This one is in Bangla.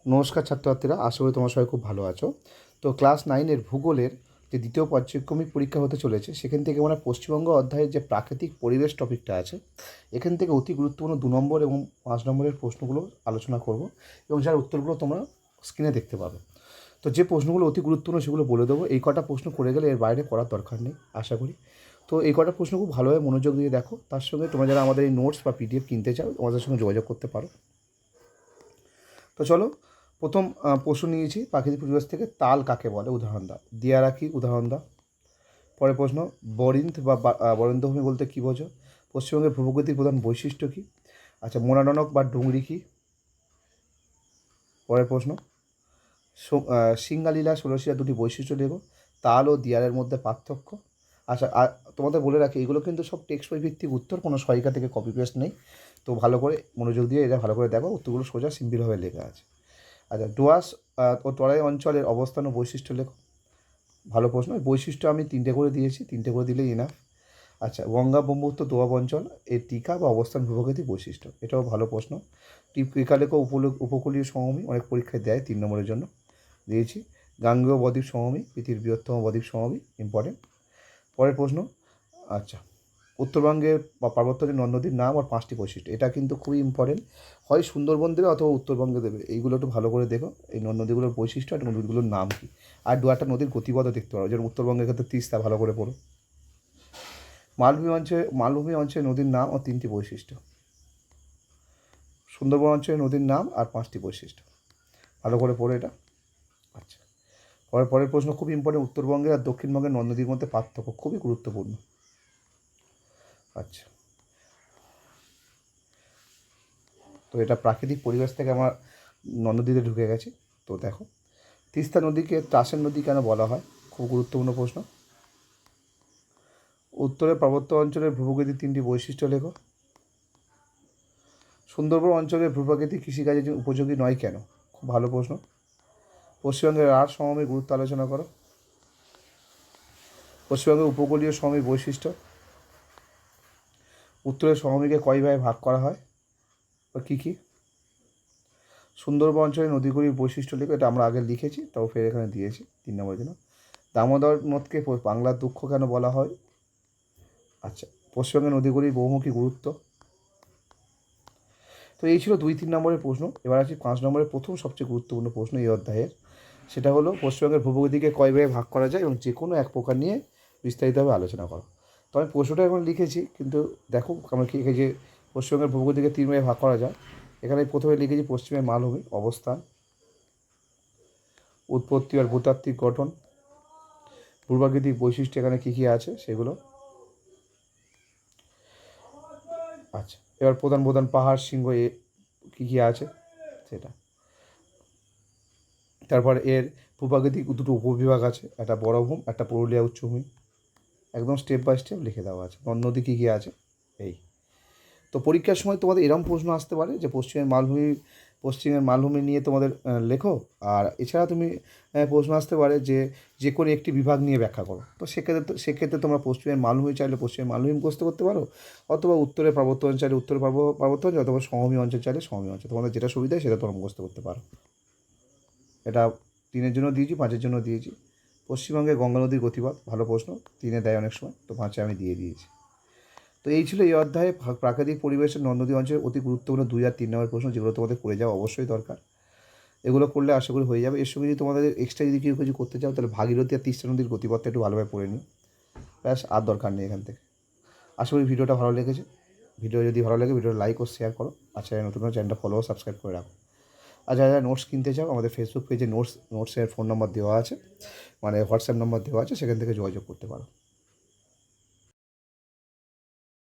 নমস্কার ছাত্রছাত্রীরা, আশা করি তোমার সবাই খুব ভালো আছো। তো ক্লাস 9-এর ভূগোলের যে দ্বিতীয় পর্যায়ক্রমিক পরীক্ষা হতে চলেছে, সেখান থেকে আমরা পশ্চিমবঙ্গ অধ্যায়ের যে প্রাকৃতিক পরিবেশ টপিকটা আছে, এখান থেকে অতি গুরুত্বপূর্ণ 2 নম্বর এবং 5 নম্বরের প্রশ্নগুলো আলোচনা করব এবং যার উত্তরগুলো তোমরা স্ক্রিনে দেখতে পাবে। তো যে প্রশ্নগুলো অতি গুরুত্বপূর্ণ সেগুলো বলে দেবো। এই কটা প্রশ্ন করে গেলে এর বাইরে করার দরকার নেই আশা করি। তো এই কটা প্রশ্ন খুব ভালোভাবে মনোযোগ দিয়ে দেখো। তার সঙ্গে তোমরা যারা আমাদের এই নোটস বা পিডিএফ কিনতে চাও, আমাদের সঙ্গে যোগাযোগ করতে পারো। তো চলো, প্রথম প্রশ্ন নিয়েছি প্রাকৃতিক পরিবেশ থেকে, তাল কাকে বলে উদাহরণ দাও। দিয়ারা কি উদাহরণ দাও। পরের প্রশ্ন, বরিন্থ বা বরেন্দ্রভূমি বলতে কী বোঝো। পশ্চিমবঙ্গের ভূপ্রকৃতির প্রধান বৈশিষ্ট্য কী। আচ্ছা, মোনাডনক বা ডুংরি কী। পরের প্রশ্ন, সিঙ্গালীলা ষোড়শীলা দুটি বৈশিষ্ট্য লেখো। তাল ও দিয়ারের মধ্যে পার্থক্য। আচ্ছা, তোমাদের বলে রাখি, এগুলো কিন্তু সব টেক্সট বই ভিত্তিক উত্তর, কোনো সহায়িকা থেকে কপি পেস্ট নেই। তো ভালো করে মনোযোগ দিয়ে এটা ভালো করে দেখো, উত্তরগুলো সোজা সিম্পলভাবে লেখা আছে। আচ্ছা, ডুয়ার্স ও তরাই অঞ্চলের অবস্থান ও বৈশিষ্ট্য লেখো। ভালো প্রশ্ন। বৈশিষ্ট্য আমি 3টে করে দিয়েছি, 3টে করে দিলেই ইনাফ। আচ্ছা, গঙ্গা ব্রহ্মপুত্র দোয়াব অঞ্চল এর টিকা বা অবস্থান ভূপ্রকৃতিক বৈশিষ্ট্য, এটাও ভালো প্রশ্ন। টিকা লেখো উপকূলীয় সমভূমি, অনেক পরীক্ষায় দেয় 3 নম্বরের জন্য, দিয়েছি। গাঙ্গেয় বদ্বীপ সমভূমি পৃথিবীর বৃহত্তম বদ্বীপ সমভূমি, ইম্পর্টেন্ট। পরের প্রশ্ন, আচ্ছা, উত্তরবঙ্গের বা পার্বত্য নদ নদীর নাম আর 5টি বৈশিষ্ট্য, এটা কিন্তু খুবই ইম্পর্টেন্ট। হয় সুন্দরবন দেবে অথবা উত্তরবঙ্গে দেবে, এইগুলো একটু ভালো করে দেখো, এই নদ নদীগুলোর বৈশিষ্ট্য আর নদীগুলোর নাম কী। আর 2-1টা নদীর গতিপথও দেখতে পারো, যেমন উত্তরবঙ্গের ক্ষেত্রে তিস্তা, ভালো করে পড়ো। মালভূমি অঞ্চলে নদীর নাম ও 3টি বৈশিষ্ট্য। সুন্দরবন অঞ্চলে নদীর নাম আর 5টি বৈশিষ্ট্য, ভালো করে পড়ো এটা। আচ্ছা, পরের প্রশ্ন খুব ইম্পর্টেন্ট, উত্তরবঙ্গের আর দক্ষিণবঙ্গের নদ নদীর মধ্যে পার্থক্য, খুবই গুরুত্বপূর্ণ। আচ্ছা, তো এটা প্রাকৃতিক পরিবেশ থেকে আমার নদ নদীতে ঢুকে গেছে। তো দেখো, তিস্তা নদীকে ত্রাসের নদী কেন বলা হয়, খুব গুরুত্বপূর্ণ প্রশ্ন। উত্তরের পার্বত্য অঞ্চলের ভূপ্রকৃতির 3টি বৈশিষ্ট্য লেখো। সুন্দরবন অঞ্চলের ভূপ্রকৃতি কৃষিকাজের জন্য উপযোগী নয় কেন, খুব ভালো প্রশ্ন। পশ্চিমবঙ্গের রাঢ় সমভূমির গুরুত্ব আলোচনা করো। পশ্চিমবঙ্গের উপকূলীয় সমভূমির বৈশিষ্ট্য। উত্তরের সমভূমিকে কয় ভাগে ভাগ করা হয় বা কী কী। সুন্দরবন অঞ্চলের নদীগুলির বৈশিষ্ট্য লেখো, এটা আমরা আগে লিখেছি, তাও ফের এখানে দিয়েছি 3 নম্বরের জন্য। দামোদর নদকে বাংলার দুঃখ কেন বলা হয়। আচ্ছা, পশ্চিমবঙ্গের নদীগুলির বহুমুখী গুরুত্ব। তো এই ছিল 2-3 নম্বরের প্রশ্ন। এবার আসি 5 নম্বরের প্রথম সবচেয়ে গুরুত্বপূর্ণ প্রশ্ন এই অধ্যায়ের। সেটা হলো পশ্চিমবঙ্গের ভূপ্রকৃতিকে কয় ভাগে ভাগ করা যায় এবং যে কোনো এক প্রকার নিয়ে বিস্তারিতভাবে আলোচনা করো। তো আমি প্রশ্নটা এখন লিখেছি, কিন্তু দেখো আমরা কি লিখেছি, পশ্চিমবঙ্গের ভূপ্রকৃতিকে 3 ভাগে ভাগ করা যায়। এখানে প্রথমে লিখেছি পশ্চিমের মালভূমি অবস্থান, উৎপত্তি আর ভূতাত্ত্বিক গঠন, ভূপ্রাকৃতিক বৈশিষ্ট্য এখানে কী কী আছে সেগুলো। আচ্ছা, এবার প্রধান প্রধান পাহাড় শৃঙ্গ কী কী আছে সেটা। তারপর এর ভূপ্রাকৃতিক 2টো উপবিভাগ আছে, একটা বড়ভূম, একটা পুরুলিয়া উচ্চভূমি, একদম স্টেপ বাই স্টেপ লিখে দেওয়া আছে। নদ নদী কী কী আছে এই। তো পরীক্ষার সময় তোমাদের এরকম প্রশ্ন আসতে পারে যে পশ্চিমের মালভূমি নিয়ে তোমাদের লেখো। আর এছাড়া তুমি প্রশ্ন আসতে পারে যে যে কোনো একটি বিভাগ নিয়ে ব্যাখ্যা করো। তো সেক্ষেত্রে তোমরা পশ্চিমের মালভূমি চাইলে পশ্চিমের মালভূমি মুখস্থ করতে পারো, অথবা উত্তরের পার্বত্য অঞ্চল চাইলে উত্তর পার্বত্য অঞ্চল, অথবা সমভূমি অঞ্চল চাইলে সমভূমি অঞ্চল, তোমাদের যেটা সুবিধা হয় সেটা তোমরা মুখস্থ করতে পারো। এটা 3-এর জন্য দিয়েছি, 5-এর জন্য দিয়েছি। পশ্চিমবঙ্গে গঙ্গা নদীর গতিপথ, ভালো প্রশ্ন, 3-এ দেয় অনেক সময়, তো 5-এ আমি দিয়ে দিয়েছি। তো এই ছিল এই অধ্যায়ে প্রাকৃতিক পরিবেশের নদ নদী অঞ্চলের অতি গুরুত্বপূর্ণ 2 আর 3 নম্বর প্রশ্ন, যেগুলো তোমাদের করে যাওয়া অবশ্যই দরকার। এগুলো করলে আশা করি হয়ে যাবে। এর সঙ্গে যদি তোমাদের এক্সট্রা যদি কেউ কিছু করতে চাও, তাহলে ভাগীরথী আর তিস্তা নদীর গতিপথটা একটু ভালোভাবে পড়ে নিও, ব্যাস, আর দরকার নেই এখান থেকে। আশা করি ভিডিওটা ভালো লেগেছে। ভিডিও যদি ভালো লাগে ভিডিওটা লাইক ও শেয়ার করো। আচ্ছা, নতুন চ্যানেলটা ফলো ও সাবস্ক্রাইব করে রাখো। আর যারা যারা নোটস কিনতে চাও, আমাদের ফেসবুক পেজে নোটসের ফোন নম্বর দেওয়া আছে, মানে হোয়াটসঅ্যাপ নম্বর দেওয়া আছে, সেখান থেকে যোগাযোগ করতে পারো।